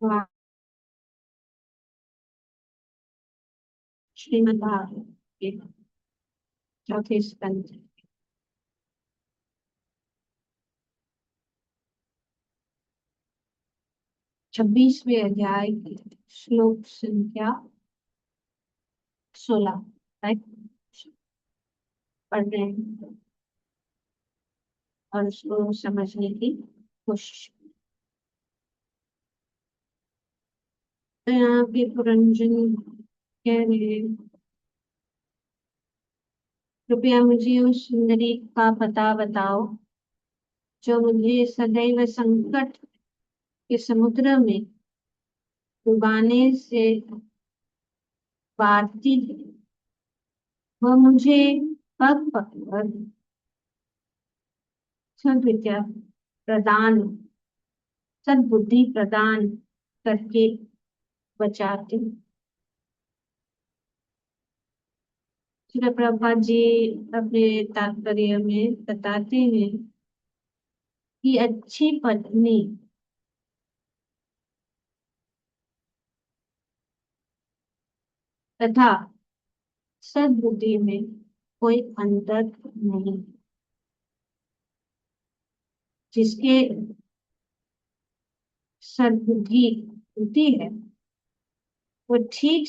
हाँ, श्रीमद् भागवत के चौथे स्कंद 26वें अध्याय की श्लोक संख्या 16 राइट पढ़ रहे हैं और उसको समझने की कोशिश। तो यहाँ पे पुरंजन कह रहे हैं, कृपया मुझे उस सुंदरी का पता बताओ जो मुझे सदैव संकट के समुद्र में डुबाने से बारती है। वह मुझे पग पकड़ सद्विद्या प्रदान सद्बुद्धि प्रदान करके बचाते। श्रील प्रभुपाद जी अपने तात्पर्य में बताते हैं कि अच्छी पत्नी तथा सद्बुद्धि में कोई अंतर नहीं। जिसके सद्बुद्धि होती है वो ठीक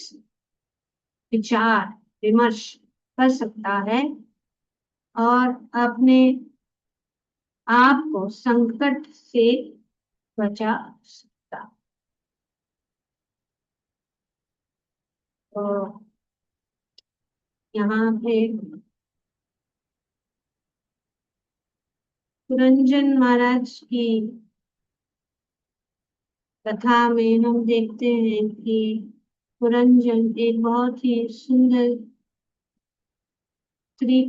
विचार विमर्श कर सकता है और अपने आप को संकट से बचा सकता। तो यहाँ पे पुरंजन महाराज की कथा में हम देखते हैं कि पुरंजन एक बहुत ही सुंदर स्त्री,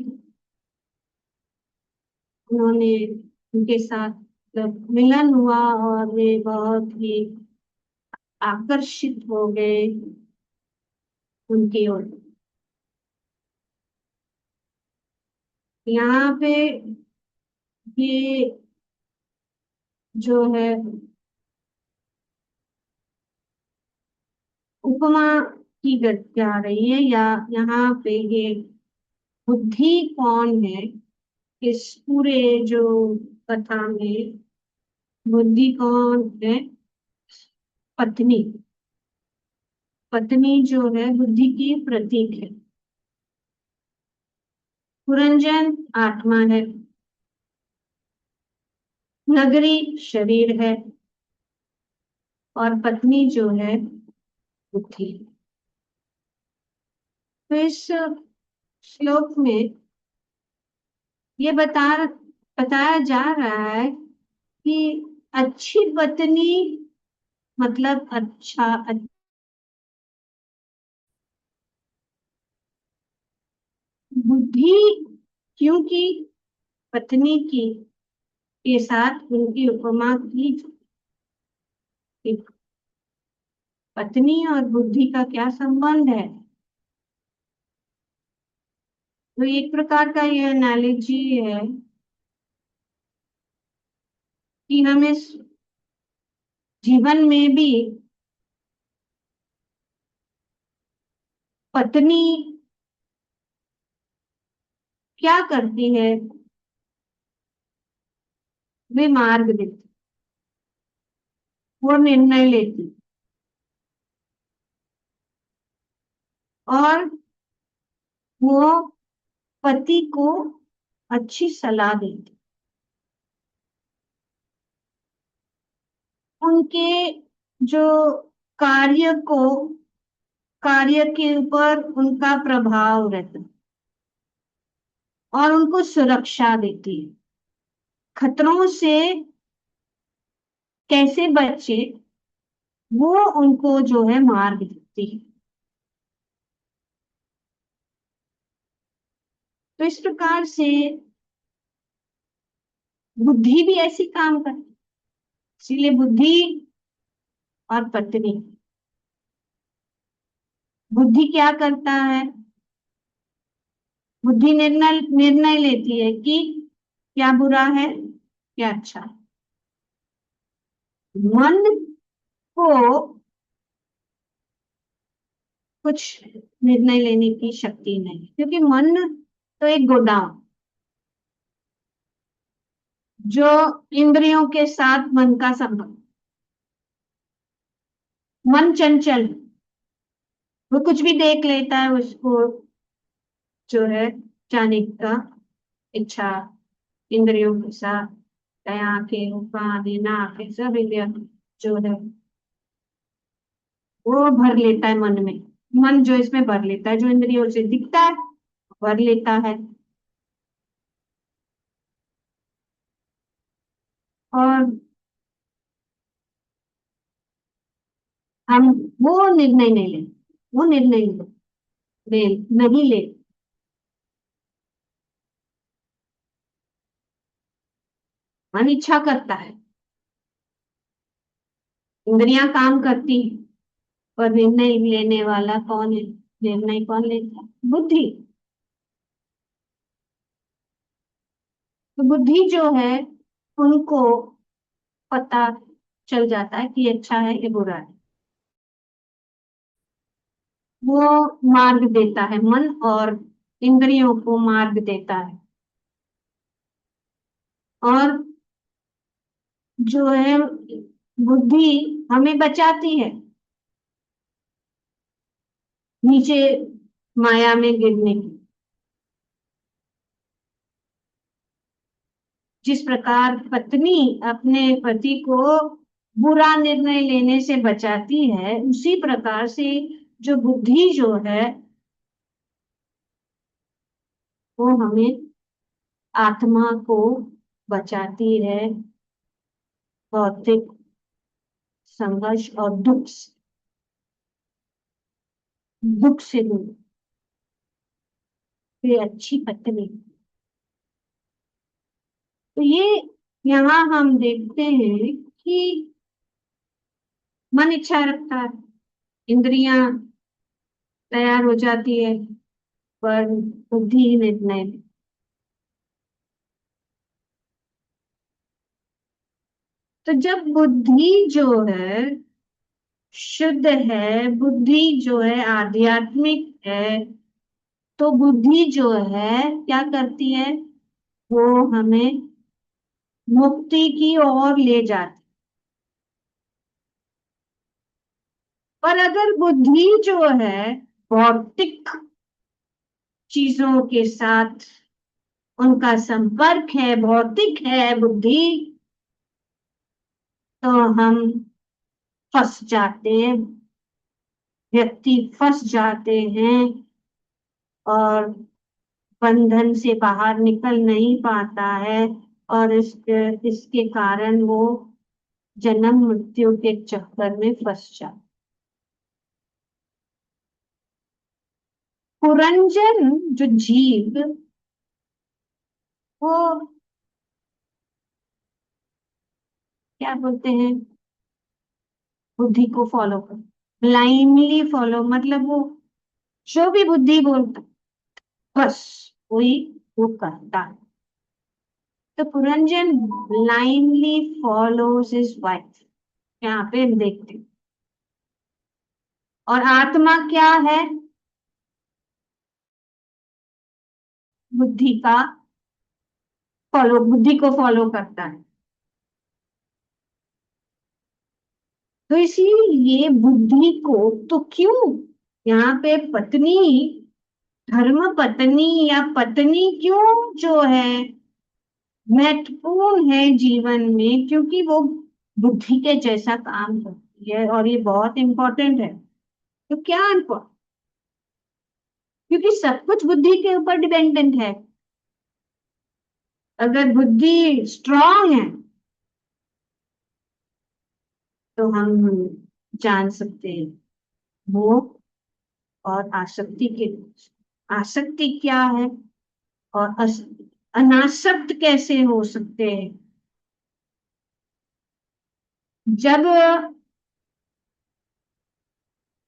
उन्होंने उनके साथ मतलब मिलन हुआ और वे बहुत ही आकर्षित हो गए उनकी ओर। यहाँ पे ये जो है उपमा की जा रही है, या यहाँ पे ये बुद्धि कौन है इस पूरे जो कथा में, बुद्धि कौन है? पत्नी। पत्नी जो है बुद्धि की प्रतीक है। पुरंजन आत्मा है, नगरी शरीर है और पत्नी जो है बुद्धि। तो इस श्लोक में ये बताया जा रहा है कि अच्छी पत्नी मतलब बुद्धि, क्योंकि पत्नी की के साथ उनकी उपमा की कि पत्नी और बुद्धि का क्या संबंध है। तो एक प्रकार का ये एनालॉजी है कि हमें जीवन में भी पत्नी क्या करती है, वे मार्ग देती, वो निर्णय लेती और वो पति को अच्छी सलाह देती। उनके जो कार्य को कार्य के ऊपर उनका प्रभाव रहता है और उनको सुरक्षा देती है। खतरों से कैसे बचे वो उनको जो है मार्ग देती है। तो इस प्रकार से बुद्धि भी ऐसी काम करती है। इसीलिए बुद्धि और पत्नी, बुद्धि क्या करता है? बुद्धि निर्णय निर्णय लेती है कि क्या बुरा है क्या अच्छा है। मन को कुछ निर्णय लेने की शक्ति नहीं, क्योंकि मन तो एक गोदाम, जो इंद्रियों के साथ मन का संबंध। मन चंचल, वो कुछ भी देख लेता है, उसको जो है जाने का इच्छा इंद्रियों के साथ, चाहे आंखें हो, कान है, नाक है, सब इंद्रिया जो है वो भर लेता है मन में। मन जो इसमें भर लेता है, जो इंद्रियों से दिखता है भर लेता है। और हम वो निर्णय नहीं ले, वो निर्णय ले नहीं ले। मन इच्छा करता है, इंद्रियां काम करती है, पर निर्णय लेने वाला कौन है? निर्णय कौन लेता है? बुद्धि। तो बुद्धि जो है, उनको पता चल जाता है कि ये अच्छा है ये बुरा है। वो मार्ग देता है, मन और इंद्रियों को मार्ग देता है। और जो है बुद्धि हमें बचाती है नीचे माया में गिरने की। जिस प्रकार पत्नी अपने पति को बुरा निर्णय लेने से बचाती है, उसी प्रकार से जो बुद्धि जो है वो हमें, आत्मा को बचाती है भौतिक संघर्ष और दुख से दूर। ये अच्छी पत्नी। तो ये यहाँ हम देखते हैं कि मन इच्छा रखता है, इंद्रियां तैयार हो जाती है, पर बुद्धि निर्णय। तो जब बुद्धि जो है शुद्ध है, बुद्धि जो है आध्यात्मिक है, तो बुद्धि जो है क्या करती है? वो हमें मुक्ति की ओर ले जाती। पर अगर बुद्धि जो है भौतिक चीजों के साथ उनका संपर्क है, भौतिक है बुद्धि, तो हम फंस जाते हैं, व्यक्ति फंस जाते हैं और बंधन से बाहर निकल नहीं पाता है। और इसके कारण वो जन्म मृत्यु के चक्कर में फंस जाता। पुरंजन जो जीव, वो क्या बोलते हैं, बुद्धि को फॉलो कर, ब्लाइंडली फॉलो, मतलब वो जो भी बुद्धि बोलता बस वही वो करता है। तो Puranjan blindly follows his wife, यहाँ पे हम देखते हैं। और आत्मा क्या है? बुद्धि का फॉलो, बुद्धि को फॉलो करता है। तो इसलिए ये बुद्धि को तो क्यों यहाँ पे पत्नी, धर्म पत्नी या पत्नी क्यों जो है महत्वपूर्ण है जीवन में? क्योंकि वो बुद्धि के जैसा काम करती है, और ये बहुत इंपॉर्टेंट है। तो क्या इम्पोर्टेंट? क्योंकि सब कुछ बुद्धि के ऊपर डिपेंडेंट है। अगर बुद्धि स्ट्रांग है तो हम जान सकते हैं मोह और आसक्ति के बीच। आसक्ति क्या है और अनासक्त कैसे हो सकते हैं? जब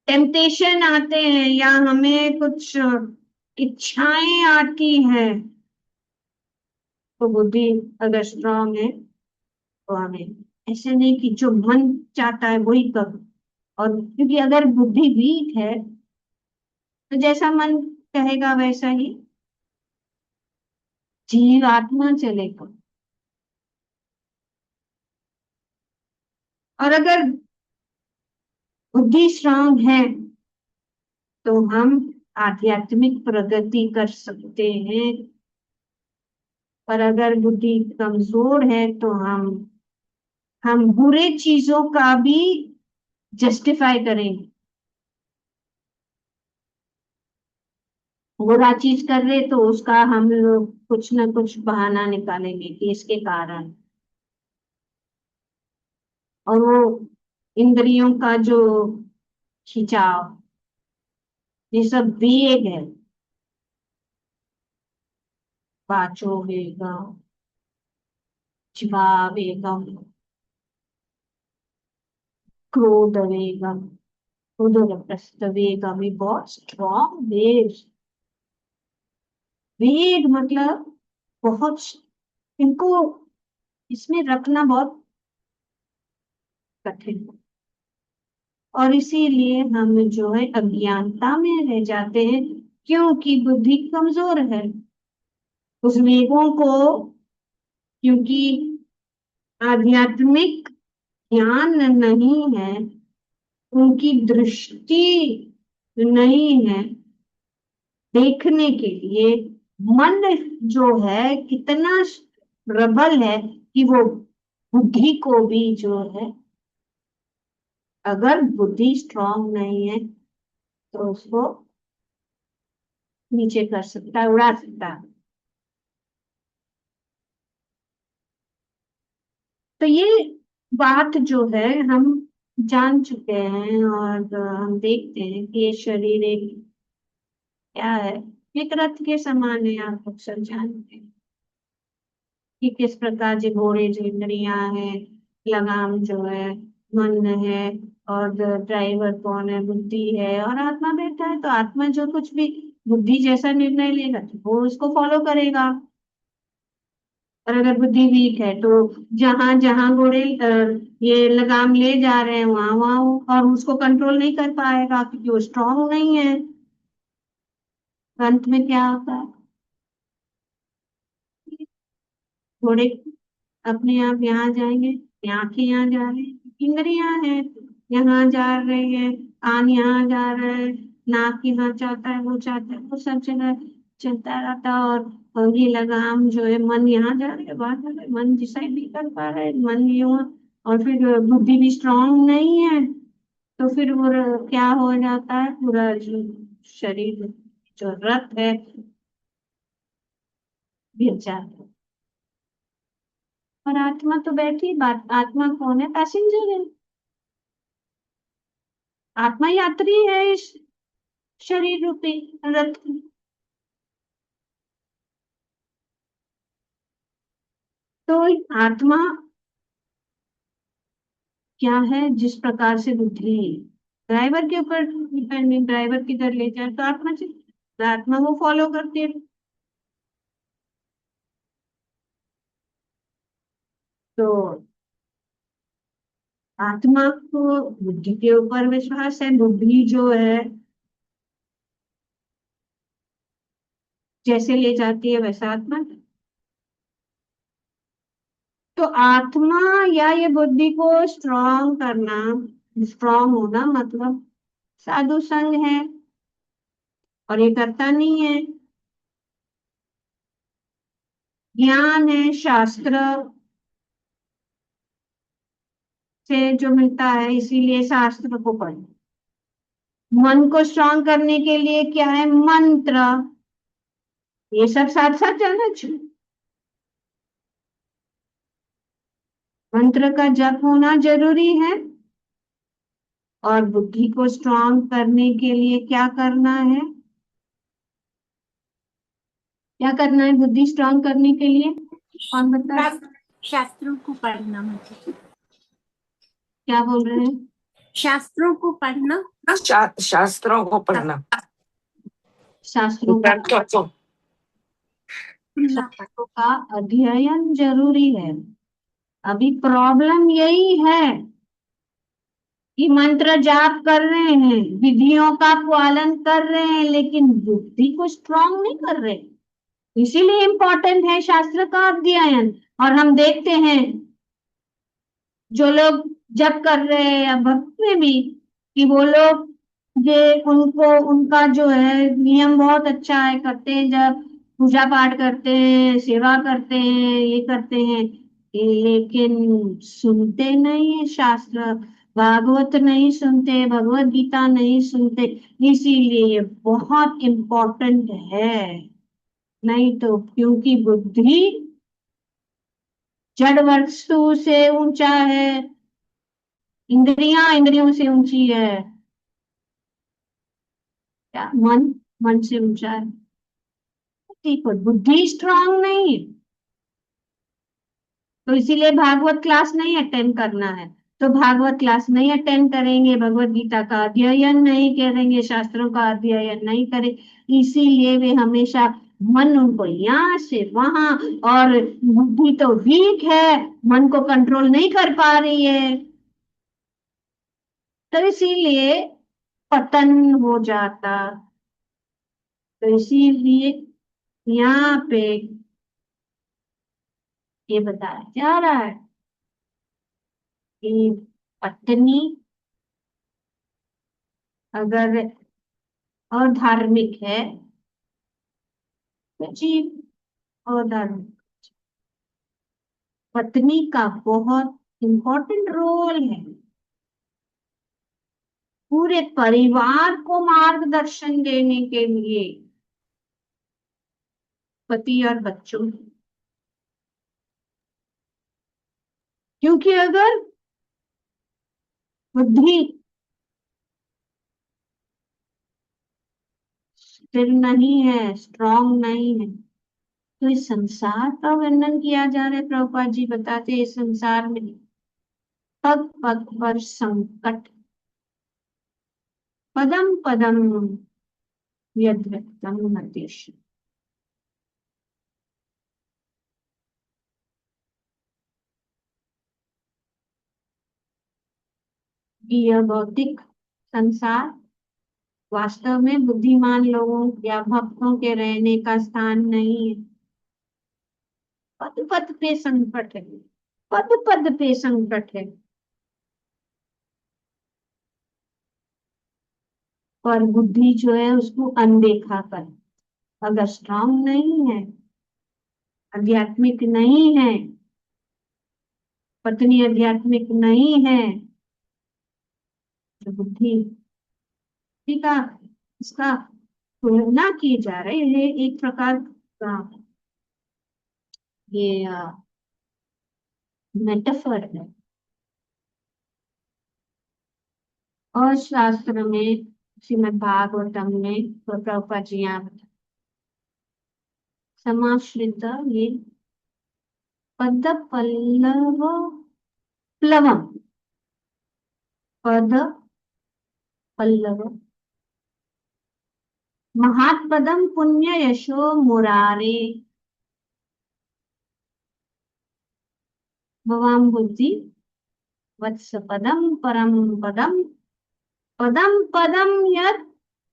टेम्पटेशन आते हैं या हमें कुछ इच्छाएं आती हैं, तो बुद्धि अगर स्ट्रांग है तो हमें ऐसे नहीं कि जो मन चाहता है वही करो। और क्योंकि अगर बुद्धि वीक है तो जैसा मन कहेगा वैसा ही जीव आत्मा चलेगा। और अगर बुद्धि स्ट्रांग है तो हम आध्यात्मिक प्रगति कर सकते हैं। पर अगर बुद्धि कमजोर है तो हम बुरे चीजों का भी जस्टिफाई करेंगे। बुरा चीज कर रहे तो उसका हम लोग कुछ ना कुछ बहाना निकालेंगे कि इसके कारण। और वो इंद्रियों का जो खिंचाव, ये सब वेग है। वाचो वेगम, जिह्वा वेगम, क्रोध वेगम, उदरप्रस्थ वेगम, ये बहुत स्ट्रॉन्ग वेग। वेग मतलब बहुत, इनको इसमें रखना बहुत कठिन है। और इसीलिए हम जो है अज्ञानता में रह जाते हैं, क्योंकि बुद्धि कमजोर है। उस वेगों को, क्योंकि आध्यात्मिक ज्ञान नहीं है, उनकी दृष्टि नहीं है देखने के लिए, मन जो है कितना प्रबल है कि वो बुद्धि को भी जो है, अगर बुद्धि स्ट्रांग नहीं है तो उसको नीचे कर सकता है, उड़ा सकता है। तो ये बात जो है हम जान चुके हैं, और हम देखते हैं कि ये शरीर एक क्या है, एक रथ के समान है। आप अक्सर जानते हैं कि किस प्रकार जो घोड़े जो इंद्रियां है, लगाम जो है मन है, और ड्राइवर कौन है, बुद्धि है, और आत्मा बैठा है। तो आत्मा जो कुछ भी बुद्धि जैसा निर्णय लेगा तो वो उसको फॉलो करेगा। और अगर बुद्धि वीक है तो जहां जहां घोड़े ये लगाम ले जा रहे हैं वहां वहां और उसको कंट्रोल नहीं कर पाएगा क्योंकि वो स्ट्रांग नहीं है। अंत में क्या होता है, घोड़े अपने आप यहाँ जाएंगे, आंखें यहाँ जा रही है, इंद्रियां हैं यहाँ जा रही है, कान यहाँ जा रहा है, नाक यहाँ चाहता है, वो चाहता है, वो सब जगह चलता रहता है। और ये लगाम जो है मन यहाँ जा रहा है, वहां जा रहा है, मन डिसाइड नहीं कर पा रहा है, मन यूं। और फिर बुद्धि भी स्ट्रांग नहीं है, तो फिर वो क्या हो जाता है, पूरा जो शरीर जो रथ है गिर जाता है। और आत्मा तो बैठी बात, आत्मा कौन है, पैसेंजर है। आत्मा यात्री है इस शरीर रूपी रथ की। तो आत्मा क्या है, जिस प्रकार से बुद्धि ड्राइवर के ऊपर डिपेंडेंट, ड्राइवर किधर ले जाए तो आत्मा चले, तो आत्मा वो फॉलो करती है। तो आत्मा को बुद्धि के ऊपर विश्वास है, बुद्धि जो है जैसे ले जाती है वैसा आत्मा। तो आत्मा या ये बुद्धि को स्ट्रांग करना, स्ट्रांग होना मतलब साधु संग है, और ये करता नहीं है। ज्ञान है शास्त्र से जो मिलता है, इसीलिए शास्त्र को पढ़ो। मन को स्ट्रांग करने के लिए क्या है, मंत्र, ये सब साथ साथ चलना चाहिए। मंत्र का जप होना जरूरी है। और बुद्धि को स्ट्रांग करने के लिए क्या करना है, क्या करना है बुद्धि स्ट्रांग करने के लिए, कौन बता रहे? शास्त्रों को पढ़ना, मतलब क्या बोल रहे हैं? शास्त्रों को पढ़ना, शास्त्रों को पढ़ना, शास्त्रों सुनना शास्त्रों का अध्ययन जरूरी है। अभी प्रॉब्लम यही है कि मंत्र जाप कर रहे हैं, विधियों का पालन कर रहे हैं, लेकिन बुद्धि को स्ट्रांग नहीं कर रहे। इसीलिए इम्पोर्टेंट है शास्त्र का अध्ययन। और हम देखते हैं जो लोग जप कर रहे हैं या भक्ति में भी, कि वो लोग ये उनको उनका जो है नियम बहुत अच्छा है, करते हैं, जब पूजा पाठ करते हैं, सेवा करते हैं, ये करते हैं, लेकिन सुनते नहीं है शास्त्र, भागवत नहीं सुनते, भगवत गीता नहीं सुनते। इसीलिए ये बहुत इम्पोर्टेंट है। नहीं तो क्योंकि बुद्धि जड़ वस्तु से ऊंचा है, इंद्रियां इंद्रियों से ऊंची है, क्या मन मन से ऊंचा है। ठीक है, बुद्धि स्ट्रांग नहीं है, तो इसीलिए भागवत क्लास नहीं अटेंड करना है। तो भागवत क्लास नहीं अटेंड करेंगे, भगवत गीता का अध्ययन नहीं करेंगे, शास्त्रों का अध्ययन नहीं करें, इसीलिए वे हमेशा मन उनको यहाँ से वहां, और बुद्धि तो वीक है, मन को कंट्रोल नहीं कर पा रही है, तो इसीलिए पतन हो जाता। तो इसीलिए यहाँ पे ये बताया जा रहा है कि पत्नी अगर अधार्मिक है तो जीव अधार्मिक। पत्नी का बहुत इंपॉर्टेंट रोल है पूरे परिवार को मार्गदर्शन देने के लिए, पति और बच्चों को। क्योंकि अगर बुद्धि स्थिर नहीं है, स्ट्रांग नहीं है, तो इस संसार का वर्णन किया जा रहा है। प्रभुपाद जी बताते हैं, इस संसार में पग पग पर संकट, पदम पदम यद्यक्तम नतेश। यह भौतिक संसार वास्तव में बुद्धिमान लोगों या भक्तों के रहने का स्थान नहीं है। पद पद पे संकट है, पद पद पे संकट है। पर बुद्धि जो है उसको अनदेखा कर, अगर स्ट्रांग नहीं है, आध्यात्मिक नहीं है, पत्नी आध्यात्मिक नहीं है, तो बुद्धि का इसका तुलना की जा रही है एक प्रकार का, ये मेटाफर है। और शास्त्र में, श्रीमद् भागवतम में तो प्रभुपाद जी यहाँ समाश्रित ये पद पल्लव प्लवम, पद पल्लव महात्पदम पुण्य यशो मुरारे भवाम बुद्धि वत्स पदम परम पदम, पदम पदम यत्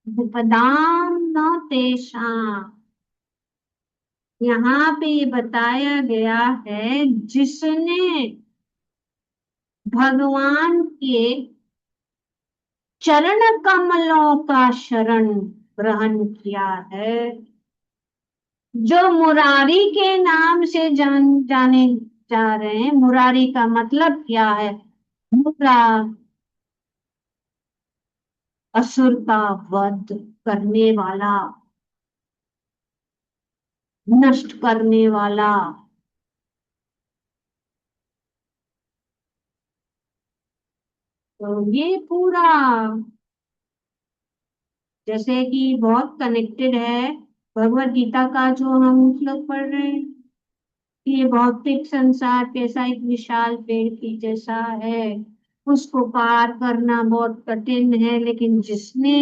विपदाम न तेषाम्। यहाँ पे ये बताया गया है, जिसने भगवान के चरण कमलों का शरण ग्रहण किया है, जो मुरारी के नाम से जाने जा रहे हैं। मुरारी का मतलब क्या है? मुरा, असुर का वध करने वाला, नष्ट करने वाला। तो ये पूरा जैसे कि बहुत कनेक्टेड है भगवत गीता का जो हम श्लोक पढ़ रहे हैं, कि ये भौतिक संसार कैसा एक विशाल पेड़ की जैसा है, उसको पार करना बहुत कठिन है, लेकिन जिसने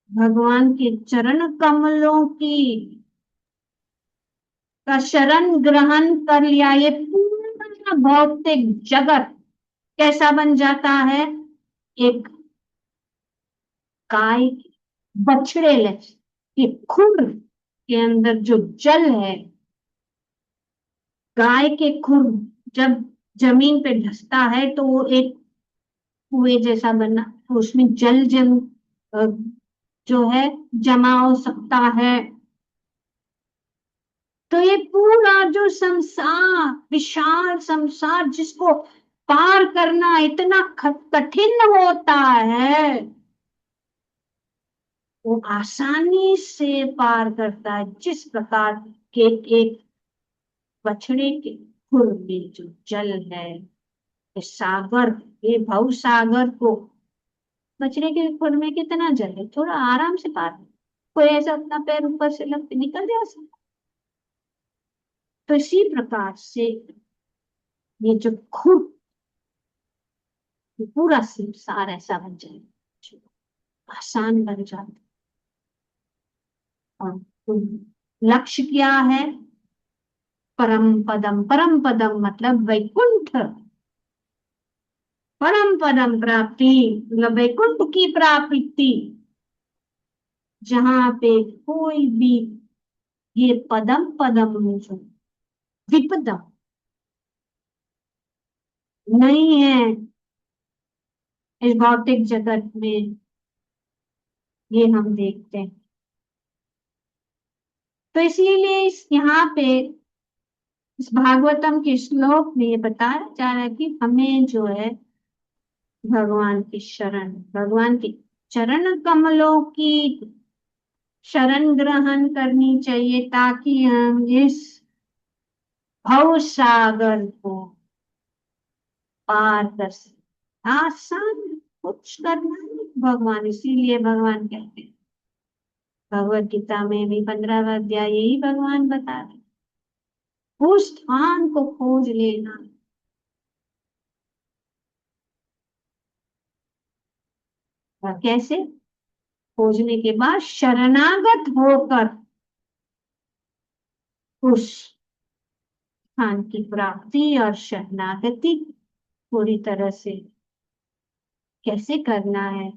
भगवान के चरण कमलों की का शरण ग्रहण कर लिया, ये पूर्ण भौतिक जगत कैसा बन जाता है? एक गाय बछड़े के खुर के अंदर जो जल है, गाय के खुर जब जमीन पे धंसता है तो वो एक कुएं जैसा बना, तो उसमें जल अ, जो है जमा हो सकता है। तो ये पूरा जो संसार, विशाल संसार जिसको पार करना इतना कठिन होता है, वो आसानी से पार करता है। जिस प्रकार के एक बछड़े के खुर में जो जल है, ये सागर, ये भव सागर को, बछड़े के खुर में कितना जल है, थोड़ा आराम से पार, कोई ऐसा अपना पैर ऊपर से लग निकल जा सकता। तो इसी प्रकार से ये जो खुद पूरा संसार ऐसा बन जाए, जो आसान बन जाता। और लक्ष्य क्या है? परम पदम। परम पदम मतलब वैकुंठ, परम पदम प्राप्ति मतलब वैकुंठ की प्राप्ति, जहां पे कोई भी ये पदम पदम जो विपदम नहीं है इस भौतिक जगत में, ये हम देखते हैं। तो इसीलिए इस यहाँ पे इस भागवतम के श्लोक में ये बताया जा रहा है कि हमें जो है भगवान की शरण, भगवान के चरण कमलों की शरण ग्रहण करनी चाहिए, ताकि हम इस भव सागर को पार कर सके। आसान कुछ करना नहीं भगवान, इसीलिए भगवान कहते हैं भगवत गीता में भी 15वां अध्याय यही भगवान बता रहे, उस स्थान को खोज लेना। और कैसे? खोजने के बाद शरणागत होकर उस स्थान की प्राप्ति और शरणागति पूरी तरह से कैसे करना है,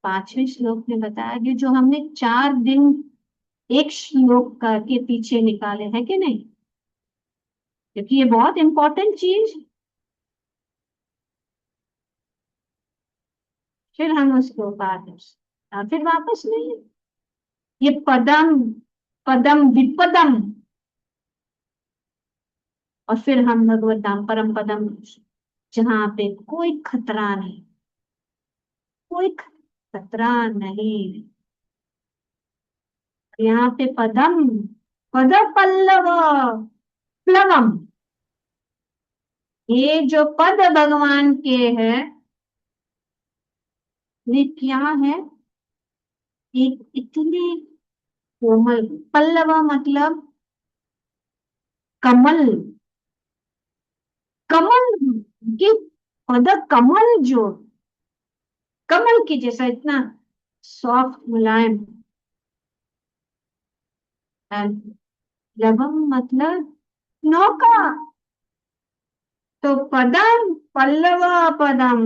5वें श्लोक में बताया कि जो हमने 4 दिन एक श्लोक का के पीछे निकाले हैं कि नहीं, क्योंकि ये बहुत इंपॉर्टेंट चीज। फिर हम उसको फिर वापस नहीं, ये पदम पदम विपदम, और फिर हम भगवत धाम परम पदम, जहां पे कोई खतरा नहीं, कोई खतरा नहीं। यहाँ पे पदम, पद पल्लव प्लवम, ये जो पद भगवान के हैं, ये क्या है? एक इतने कोमल, पल्लव मतलब कमल, कमल की पद, कमल जो कमल की जैसा इतना सॉफ्ट मुलायम, लवम मतलब नौका। तो पदम पल्लव पदम,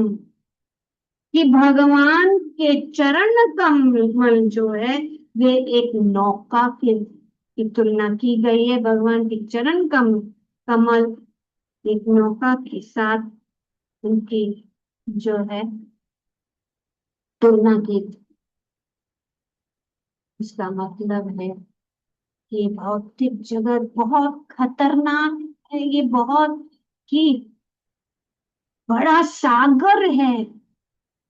कि भगवान के चरण कमल जो है वे एक नौका की तुलना की गई है। भगवान के चरण कमल एक नौका के साथ उनकी जो है तुलना की। इसका मतलब है कि भौतिक जगत बहुत खतरनाक है, ये बहुत ही बड़ा सागर है,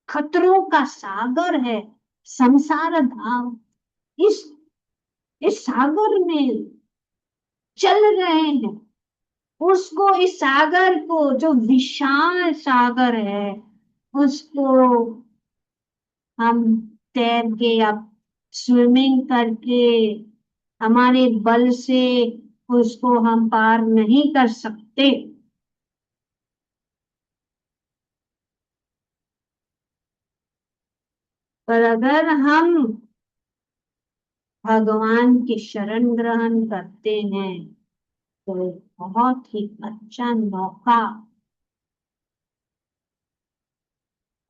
खतरों का सागर है संसार धाम। इस इस सागर में चल रहे हैं, उसको, इस सागर को, जो विशाल सागर है, उसको हम तैर के या स्विमिंग करके हमारे बल से उसको हम पार नहीं कर सकते। पर अगर हम भगवान की शरण ग्रहण करते हैं तो बहुत ही अच्छा नौका।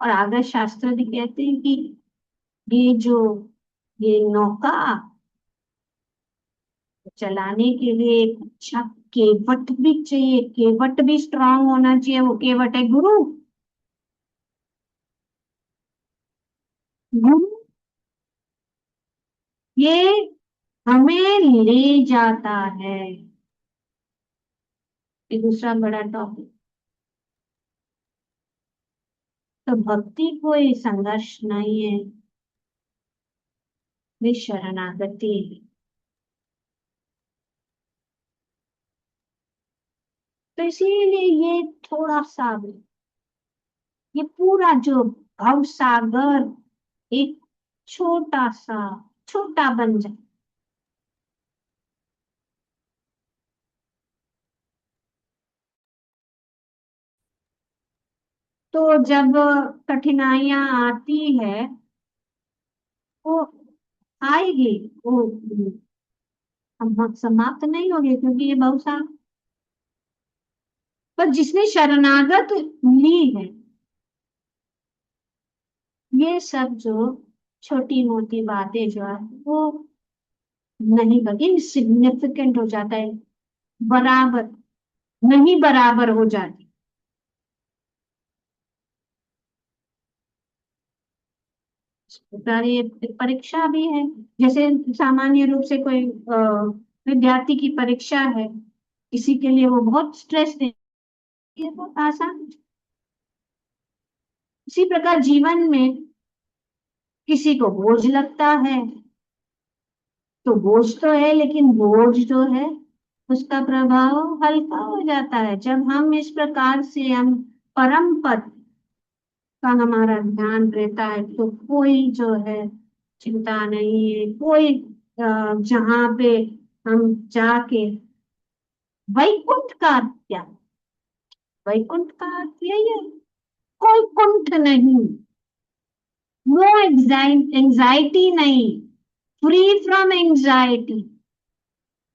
और आगे शास्त्र भी कहते हैं कि ये नौका चलाने के लिए एक अच्छा केवट भी चाहिए। केवट भी स्ट्रांग होना चाहिए। वो केवट है गुरु। गुरु ये हमें ले जाता है। ये दूसरा बड़ा टॉपिक। तो भक्ति कोई संघर्ष नहीं है, वे शरणागति है। तो इसीलिए ये थोड़ा सा, ये पूरा जो भव सागर एक छोटा सा, छोटा बन जाए। तो जब कठिनाइयां आती है, वो आएगी, वो हम समाप्त नहीं होगी, क्योंकि ये बहुत सा। पर जिसने शरणागत ली है, ये सब जो छोटी मोटी बातें जो है वो नहीं बल्कि इनसिग्निफिकेंट हो जाता है, बराबर नहीं बराबर हो जाती। ये परीक्षा भी है। जैसे सामान्य रूप से कोई विद्यार्थी की परीक्षा है, किसी के लिए वो बहुत स्ट्रेस देती है, बहुत आसान। इसी प्रकार जीवन में किसी को बोझ लगता है, तो बोझ तो है, लेकिन बोझ जो है उसका प्रभाव हल्का हो जाता है जब हम इस प्रकार से हम परम पद का हमारा ध्यान रहता है। तो कोई जो है चिंता नहीं है, कोई जहाँ पे हम जाके वैकुंठ का त्याग। वैकुंठ का अर्थ यही है, कोई कुंठ नहीं, नो एंजाइटी नहीं, फ्री फ्रॉम एंजाइटी।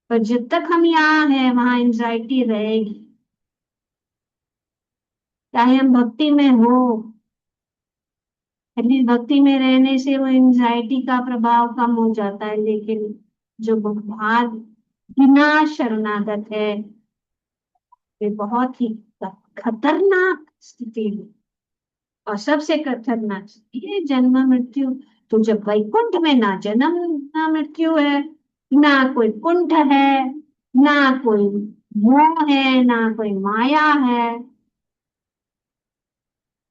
पर जब तक हम यहाँ हैं वहां एंजाइटी रहेगी। चाहे हम भक्ति में हो, एटलीस्ट भक्ति में रहने से वो एंजाइटी का प्रभाव कम हो जाता है। लेकिन जो भाग बिना शरणागत है, वे बहुत ही खतरनाक स्थिति है। और सबसे खतरनाक स्थिति है जन्म मृत्यु। तो जब वैकुंठ में ना जन्म ना मृत्यु है, ना कोई कुंठ है, ना कोई मोह है, ना कोई माया है,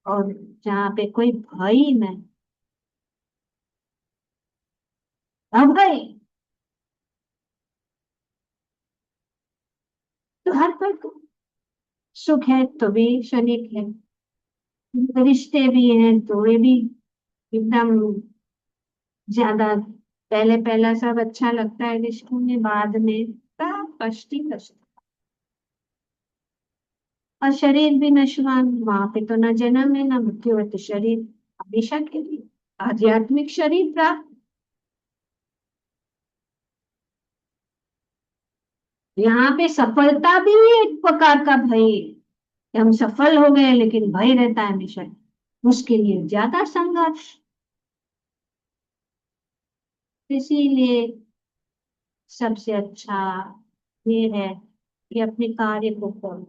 और जहाँ पे कोई भय नहीं, अभय, तो हर पल को सुख है तो भी क्षणिक है, रिश्ते भी हैं तो वे भी एकदम ज्यादा, पहले पहला सब अच्छा लगता है रिश्तों में, बाद में सब कष्ट ही कष्ट। और शरीर भी नश्वान, वहां पे तो ना जन्म है ना मृत्यु है, तो शरीर हमेशा के लिए आध्यात्मिक शरीर प्राप्त। यहाँ पे सफलता भी एक प्रकार का भय है कि हम सफल हो गए, लेकिन भय रहता है हमेशा, उसके लिए ज्यादा संघर्ष। इसीलिए सबसे अच्छा ये है कि अपने कार्य को करो,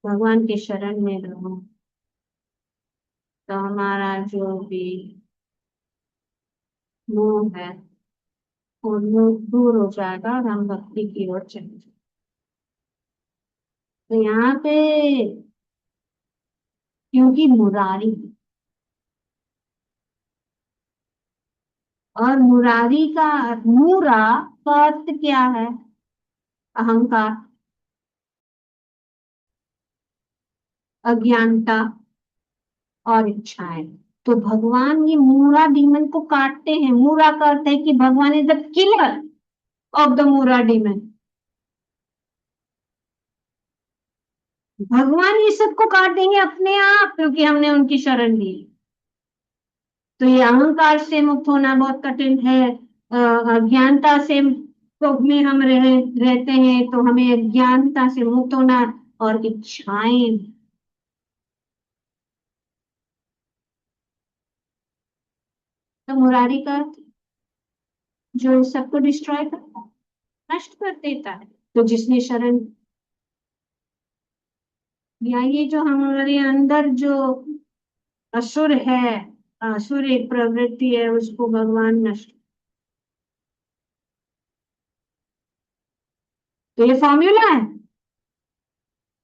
भगवान के शरण में रहो, तो हमारा जो भी मोह है वो मोह दूर हो जाएगा और हम भक्ति की ओर चले जाएंगे। तो यहाँ पे क्योंकि मुरारी, और मुरारी का मूरा का अर्थ क्या है? अहंकार, अज्ञानता और इच्छाएं। तो भगवान ये मूरा डीमन को काटते हैं। मूरा का अर्थ है कि Bhagwan is the killer of the Mura demon. भगवान ये सबको काट देंगे अपने आप, क्योंकि हमने उनकी शरण ली। तो ये अहंकार से मुक्त होना बहुत कठिन है, अज्ञानता से तो में हम रहते हैं, तो हमें अज्ञानता से मुक्त होना और इच्छाएं। तो मुरारी का अर्थ जो इस सबको डिस्ट्रॉय करता है, नष्ट कर देता है। तो जिसने शरण, या ये जो हमारे अंदर जो असुर है, असुर एक प्रवृत्ति है, उसको भगवान नष्ट। तो ये फॉर्मूला है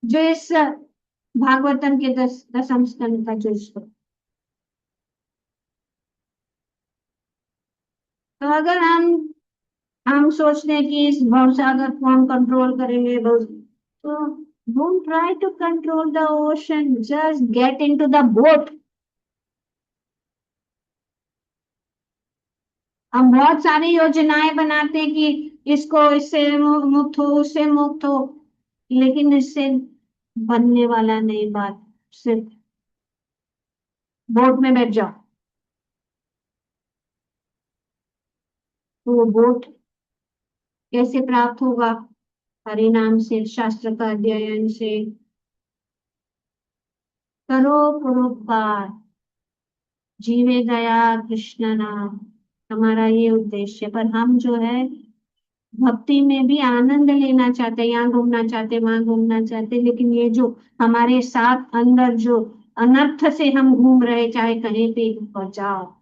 जो इस भागवतम के दसम स्कंद का जो इसको। तो अगर हम सोचते हैं कि इस भवसागर को हम कंट्रोल करेंगे, तो don't try to control the ocean, just get into the boat. हम बहुत सारी योजनाएं बनाते हैं कि इसको इससे मुक्त हो, उससे मुक्त हो, लेकिन इससे बनने वाला नहीं बात। सिर्फ बोट में बैठ जाओ, तो वो बोट कैसे प्राप्त होगा? हरि नाम से, शास्त्र का अध्ययन से। करो परोपकार, जीवे दया कृष्ण नाम, हमारा ये उद्देश्य। पर हम जो है भक्ति में भी आनंद लेना चाहते हैं, यहाँ घूमना चाहते, वहां घूमना चाहते, लेकिन ये जो हमारे साथ अंदर जो अनर्थ से हम घूम रहे, चाहे कहीं पे भी जाओ,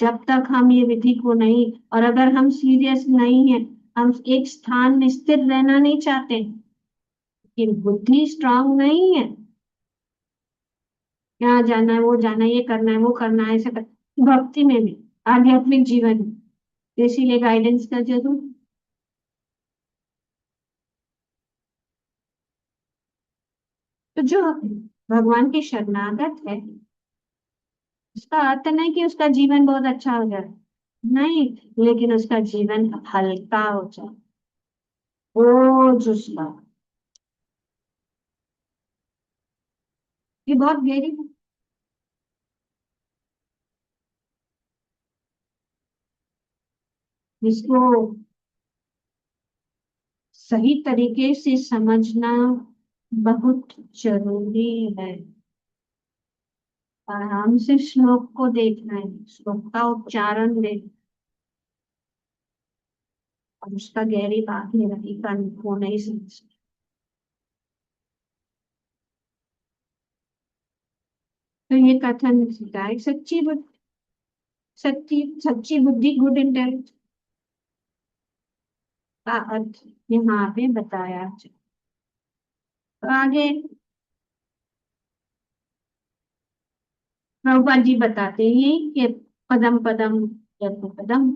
जब तक हम ये विधि को नहीं, और अगर हम सीरियस नहीं है, हम एक स्थान में स्थिर रहना नहीं चाहते, कि बुद्धि स्ट्रांग नहीं है, यहाँ जाना है, वो जाना है, ये करना है, वो करना है, ऐसा कर, भक्ति में भी, आध्यात्मिक जीवन में, तो इसीलिए गाइडेंस का जरूर। तो जो भगवान की शरणागत है, उसका अर्थ नहीं कि उसका जीवन बहुत अच्छा हो जाए, नहीं, लेकिन उसका जीवन हल्का हो जाए, बोझ उसका। ये बहुत गहरी बात। इसको सही तरीके से समझना बहुत जरूरी है। आराम से श्लोक को देखना है, श्लोक का उच्चारण देख, और उसका गहरी बात है रही का को नहीं समझ। तो ये कथन सीखा है, सच्ची बुद्धि, सच्ची सच्ची बुद्धि, गुड इंटेलिजेंस का अर्थ यहाँ पे बताया है। तो आगे प्रभुपाद जी बताते हैं कि पदम पदम यत्र पदम,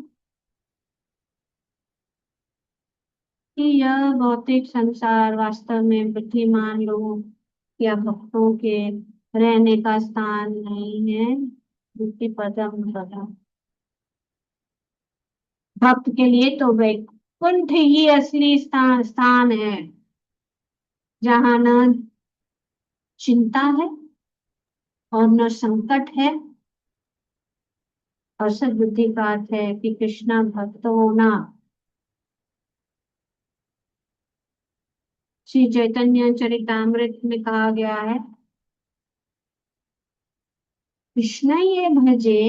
कि यह भौतिक संसार वास्तव में बुद्धिमान लोगों या भक्तों के रहने का स्थान नहीं है। बुद्धि पदम पदम, भक्त के लिए तो वैकुंठ ही असली स्थान स्थान है, जहाँ न चिंता है और न संकट है। और सद्बुद्धि का अर्थ है कि कृष्णा भक्त होना। श्री चैतन्य चरितामृत में कहा गया है, कृष्ण ये भजे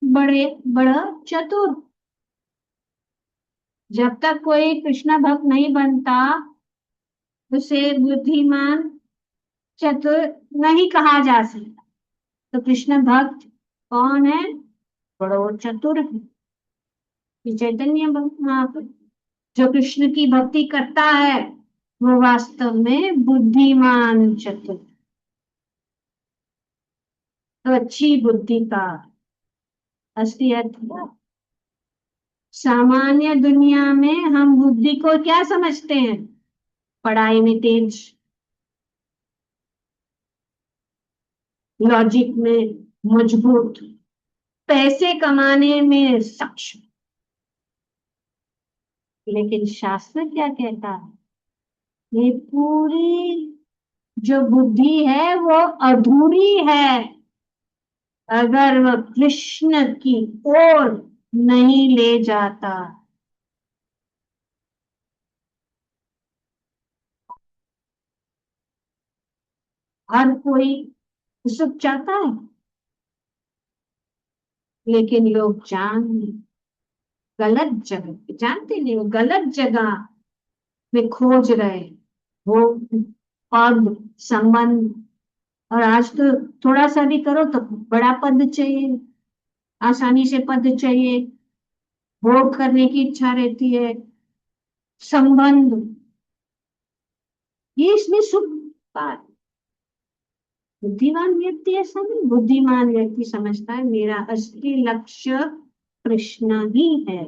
बड़े बड़ा चतुर। जब तक कोई कृष्ण भक्त नहीं बनता, उसे बुद्धिमान चतुर नहीं कहा जा सकता। तो कृष्ण भक्त कौन है? बड़ो चतुर है। ये चैतन्य महाप्रभु जो कृष्ण की भक्ति करता है, वो वास्तव में बुद्धिमान चतुर। तो अच्छी बुद्धि का असली अर्थ है, सामान्य दुनिया में हम बुद्धि को क्या समझते हैं? पढ़ाई में तेज, लॉजिक में मजबूत, पैसे कमाने में सक्षम। लेकिन शास्त्र क्या कहता है? ये पूरी जो बुद्धि है वो अधूरी है, अगर वह कृष्ण की ओर नहीं ले जाता। हर कोई सुख चाहता है, लेकिन लोग गलत जगह, जानते नहीं, वो गलत जगह में खोज रहे। वो पद, संबंध, और आज तो थोड़ा सा भी करो तो बड़ा पद चाहिए, आसानी से पद चाहिए, भोग करने की इच्छा रहती है, संबंध, ये इसमें सुख बात। बुद्धिमान व्यक्ति ऐसा नहीं, बुद्धिमान व्यक्ति समझता है मेरा असली लक्ष्य कृष्ण ही है।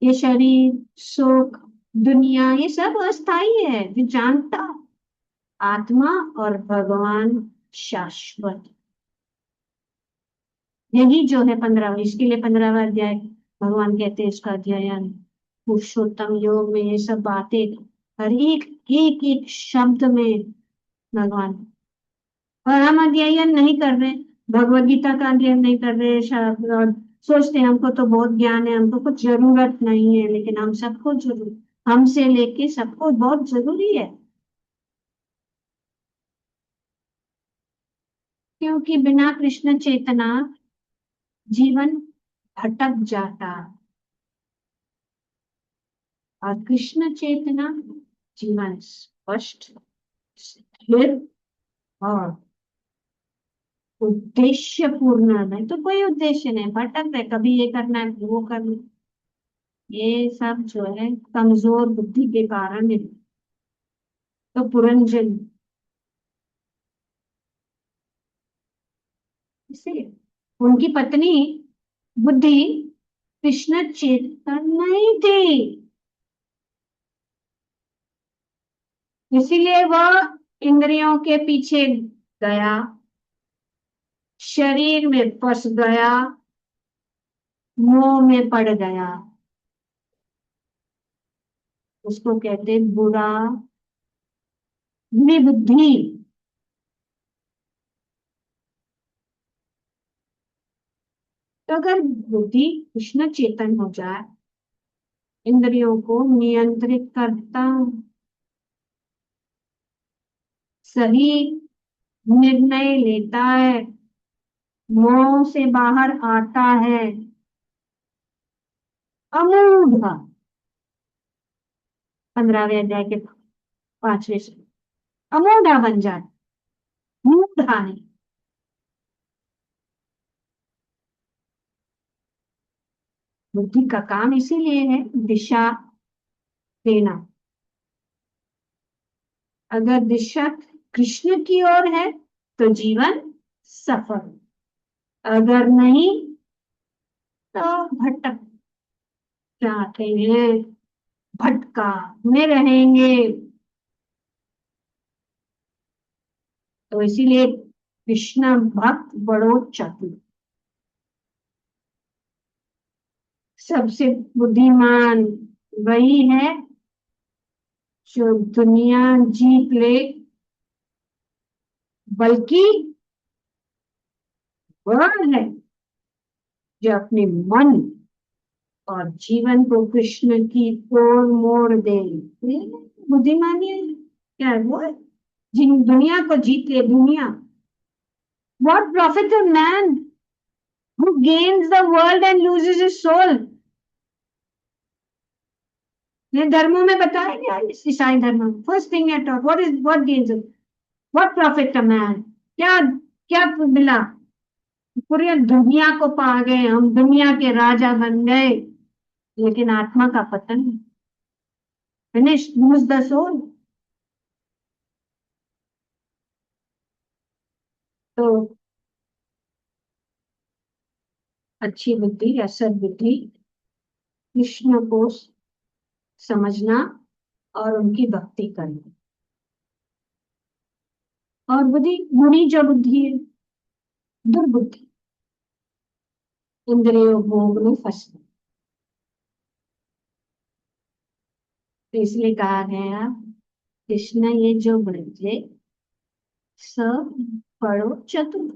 ये शरीर, सुख, दुनिया, ये सब अस्थाई है। जो जानता, आत्मा और भगवान शाश्वत। यही जो है 15, इसके लिए 15वां अध्याय भगवान कहते हैं इसका अध्ययन। पुरुषोत्तम योग में ये सब बातें, हर एक एक एक शब्द में भगवान। और हम अध्ययन नहीं कर रहे, भगवत गीता का अध्ययन नहीं कर रहे, और सोचते हैं हमको तो बहुत ज्ञान है, हमको कुछ जरूरत नहीं है, लेकिन हम सबको जरूर, हमसे लेके सबको बहुत जरूरी है। क्योंकि बिना कृष्ण चेतना जीवन भटक जाता, और कृष्ण चेतना जीवन स्पष्ट, स्थिर और उद्देश्य पूर्ण। नहीं तो कोई उद्देश्य नहीं, भटक रहे, कभी ये करना है वो करना है। ये सब जो है कमजोर बुद्धि के कारण है। तो पुरंजन, इसलिए उनकी पत्नी बुद्धि कृष्ण चेतन नहीं थी, इसीलिए वह इंद्रियों के पीछे गया, शरीर में फंस गया, मोह में पड़ गया। उसको कहते बुरा बुद्धि। तो अगर बुद्धि कृष्ण चेतन हो जाए, इंद्रियों को नियंत्रित करता, सही निर्णय लेता है, मोह से बाहर आता है, अमूढ़, 15वें अध्याय के 5वें से, अमूढ़ा बन जाए, मूढ़ा नहीं। बुद्धि का काम इसीलिए है दिशा देना। अगर दिशा कृष्ण की ओर है तो जीवन सफल, अगर नहीं तो भटक जाते हैं, भटका में रहेंगे। तो इसीलिए कृष्ण भक्त बड़ो चतुर, सबसे बुद्धिमान वही है जो दुनिया जीत ले, बल्कि वह है जो अपने मन और जीवन को कृष्ण की ओर मोड़ दे। ये बुद्धिमानी है, क्या है वो है, जिन दुनिया को जीत ले। दुनिया, what profit a man who gains the world and loses his soul? ये धर्मों में बताया गया, ईसाई धर्म, first thing at all, what gains, what profit a man, क्या क्या मिला? पूरी दुनिया को पा गए, हम दुनिया के राजा बन गए, लेकिन आत्मा का पतन, फिनिश, लूज द सोल। तो अच्छी बुद्धि या सद्बुद्धि कृष्ण को समझना और उनकी भक्ति करना। और बुद्धि, बुरी जो बुद्धि है, दुर्बुद्धि, इंद्रियों भोग में फंसना। तो इसलिए कहा गया कृष्ण ये जो ब्रजे सब पढ़ो चतुर।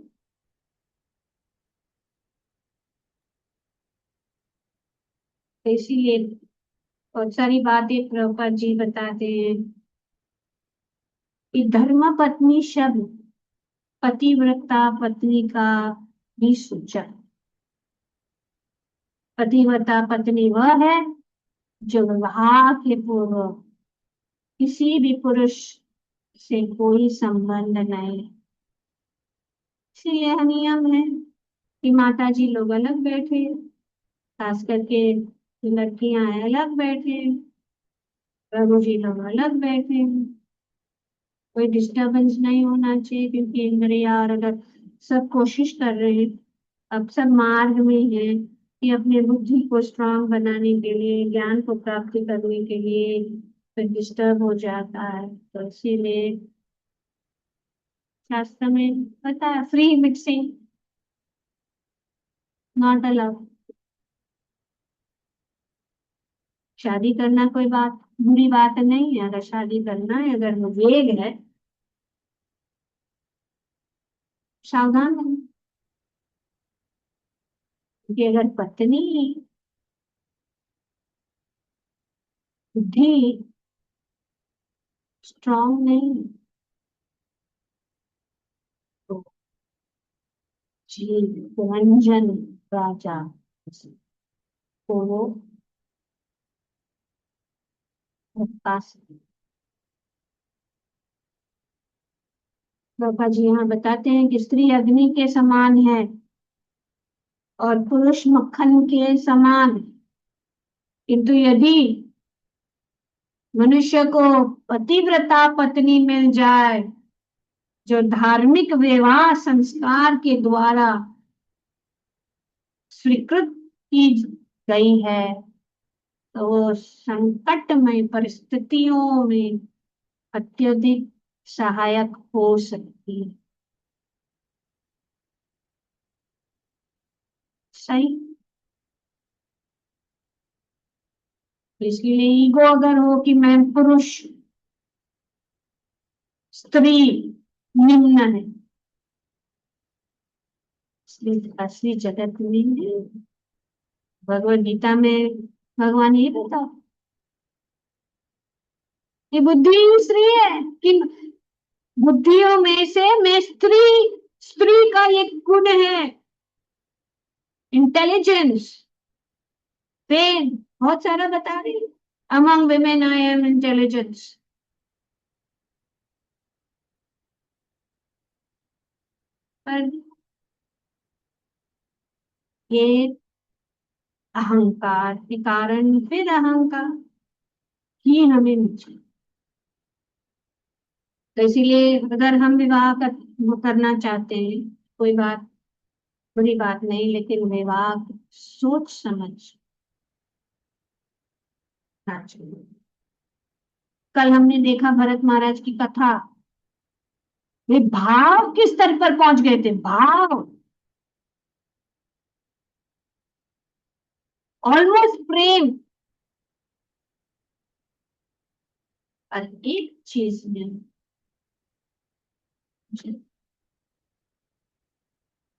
तो इसीलिए बहुत सारी बातें प्रभुपाद जी बताते हैं कि धर्म पत्नी शब्द पतिव्रता पत्नी का भी सूचक। पतिव्रता पत्नी वह है जो विवाह के पूर्व किसी भी पुरुष से कोई संबंध नहीं। इसलिए यह नियम है कि माता जी लोग अलग बैठे, खास करके लड़कियां अलग बैठे, प्रभु जी लोग अलग बैठे। कोई डिस्टरबेंस नहीं होना चाहिए, क्योंकि इंद्रिया और अगर सब कोशिश कर रहे हैं, अब सब मार्ग में है कि अपने बुद्धि को स्ट्रांग बनाने के लिए, ज्ञान को प्राप्त करने के लिए, फिर डिस्टर्ब हो जाता है। तो इसीलिए शास्त्र में पता है, फ्री मिक्सिंग नॉट अलाउड। शादी करना कोई बात बुरी बात नहीं है, अगर शादी करना है, अगर विवेक है, सावधान रहना। क्योंकि अगर पत्नी बुद्धि स्ट्रांग नहीं है, तो जीव रंजन राजा को वो भटका सकते। बाबा जी यहाँ बताते हैं कि स्त्री अग्नि के समान है और पुरुष मक्खन के समान। किंतु यदि मनुष्य को पतिव्रता पत्नी मिल जाए जो धार्मिक विवाह संस्कार के द्वारा स्वीकृत की गई है, तो वो संकटमय परिस्थितियों में अत्यधिक सहायक हो सकती है। सही। तो इसलिए ईगो अगर हो कि मैं पुरुष स्त्री निम्न है, असली जगत में है। भगवत गीता में भगवान ये बताओ कि बुद्धि स्त्री है कि बुद्धियों में से मैं स्त्री, स्त्री का एक गुण है इंटेलिजेंस। ब्रेन बहुत सारा बता रही, among women I am intelligence. पर ये अहंकार के कारण, फिर अहंकार ही हमें नीचे। तो इसीलिए अगर हम विवाह करना चाहते हैं, कोई बात बुरी बात नहीं, लेकिन विवाह सोच समझ करना चाहिए। कल हमने देखा भरत महाराज की कथा, वे भाव किस स्तर पर पहुंच गए थे, भाव ऑलमोस्ट प्रेम। और एक चीज में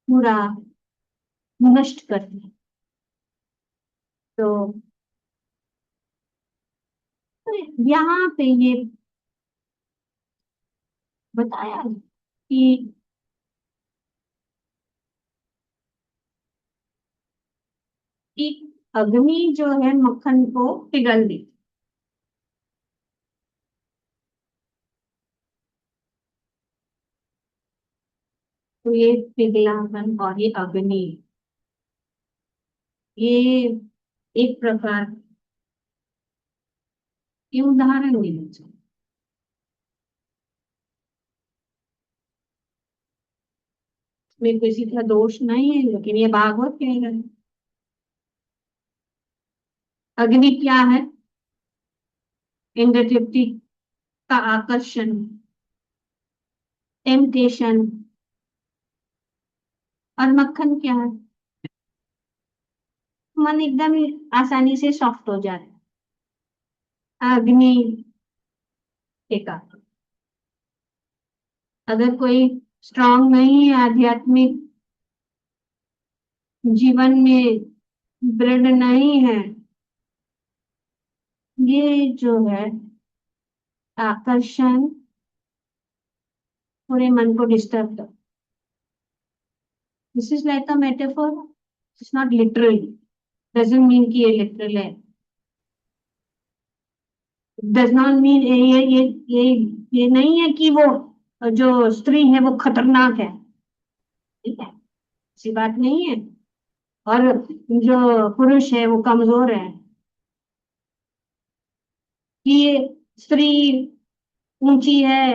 पूरा नष्ट कर दिया। तो यहाँ पे ये बताया कि अग्नि जो है मक्खन को पिघल दी। तो ये पिघलापन और ये अग्नि, ये एक प्रकार ये उदाहरण देना चाहिए। इसमें किसी का दोष नहीं है, लेकिन ये भागवत कह रहे हैं। अग्नि क्या है? इंद्र तृप्ति का आकर्षण, टेम्पटेशन। और मक्खन क्या है? मन एकदम आसानी से सॉफ्ट हो जाए अग्नि के कारण। अगर कोई स्ट्रांग नहीं है आध्यात्मिक जीवन में, दृढ़ नहीं है, ये जो है आकर्षण पूरे मन को डिस्टर्ब कर। This is like a metaphor, it's not literal, doesn't mean कि ये लिटरल है, डज नॉट मीन ये नहीं है कि वो जो स्त्री है वो खतरनाक है, ठीक है, ऐसी बात नहीं है। और जो पुरुष है वो कमजोर है, कि ये स्त्री ऊंची है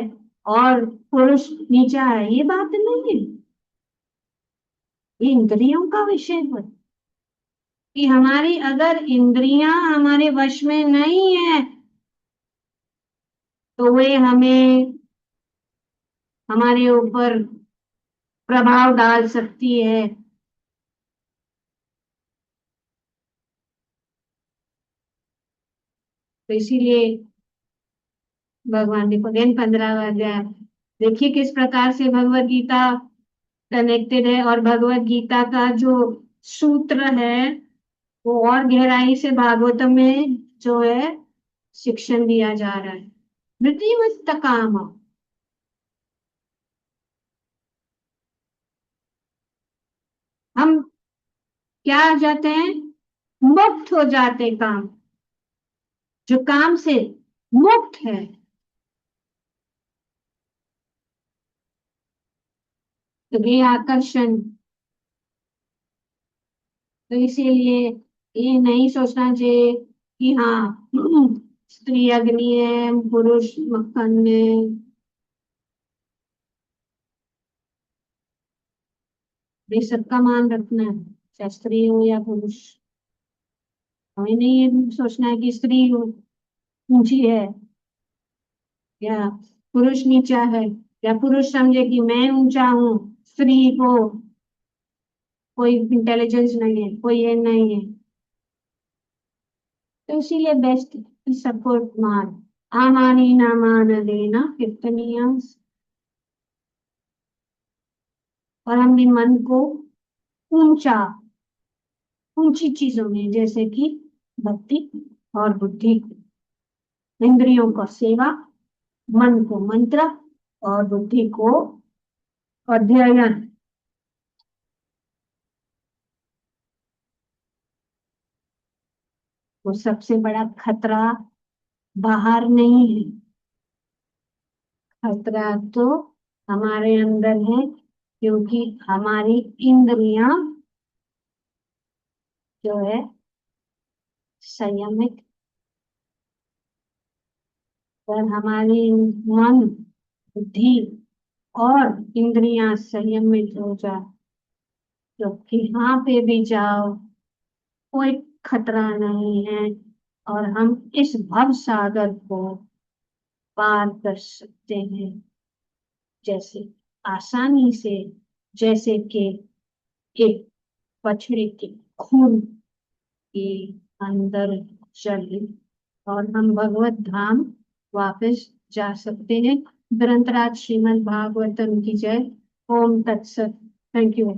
और पुरुष नीचा है, ये बात नहीं है। ये इंद्रियों का विषय है कि हमारी अगर इंद्रियां हमारे वश में नहीं है तो वे हमें हमारे ऊपर प्रभाव डाल सकती है। तो इसीलिए भगवान देखो अगेन 15वां अध्याय, देखिए किस प्रकार से भगवत गीता कनेक्टेड है। और भगवत गीता का जो सूत्र है वो और गहराई से भागवतम में जो है शिक्षण दिया जा रहा है। वृत्तिमस्त काम, हम क्या आ जाते हैं, मुक्त हो जाते काम, जो काम से मुक्त है। तो ये आकर्षण, तो इसीलिए ये नहीं सोचना चाहिए कि हाँ स्त्री अग्नि है पुरुष मक्खन है। ये सबका मान रखना है, चाहे स्त्री हो या पुरुष। हमें नहीं ये सोचना है कि स्त्री ऊंची है या पुरुष नीचा है, या पुरुष समझे कि मैं ऊंचा हूँ, स्त्री को कोई इंटेलिजेंस नहीं है, कोई ये नहीं है। तो इसीलिए बेस्ट सबको मान, आमानी ना मान देना कीर्तनिया। और हम भी मन को ऊंचा, ऊंची चीजों में जैसे कि भक्ति और बुद्धि, इंद्रियों को सेवा, मन को मंत्र और बुद्धि को अध्ययन। वो सबसे बड़ा खतरा बाहर नहीं है, खतरा तो हमारे अंदर है, क्योंकि हमारी इंद्रियां जो है संयमित, और हमारी मन बुद्धि और इंद्रियां संयमित हो जाए तो यहाँ पे भी जाओ कोई खतरा नहीं है, और हम इस भव सागर को पार कर सकते हैं जैसे आसानी से, जैसे कि एक बछड़े के खून के अंदर चले और हम भगवत धाम वापस जा सकते हैं। ग्रंथराज श्रीमद् भागवतम की जय। ओम तत्सत। Thank you.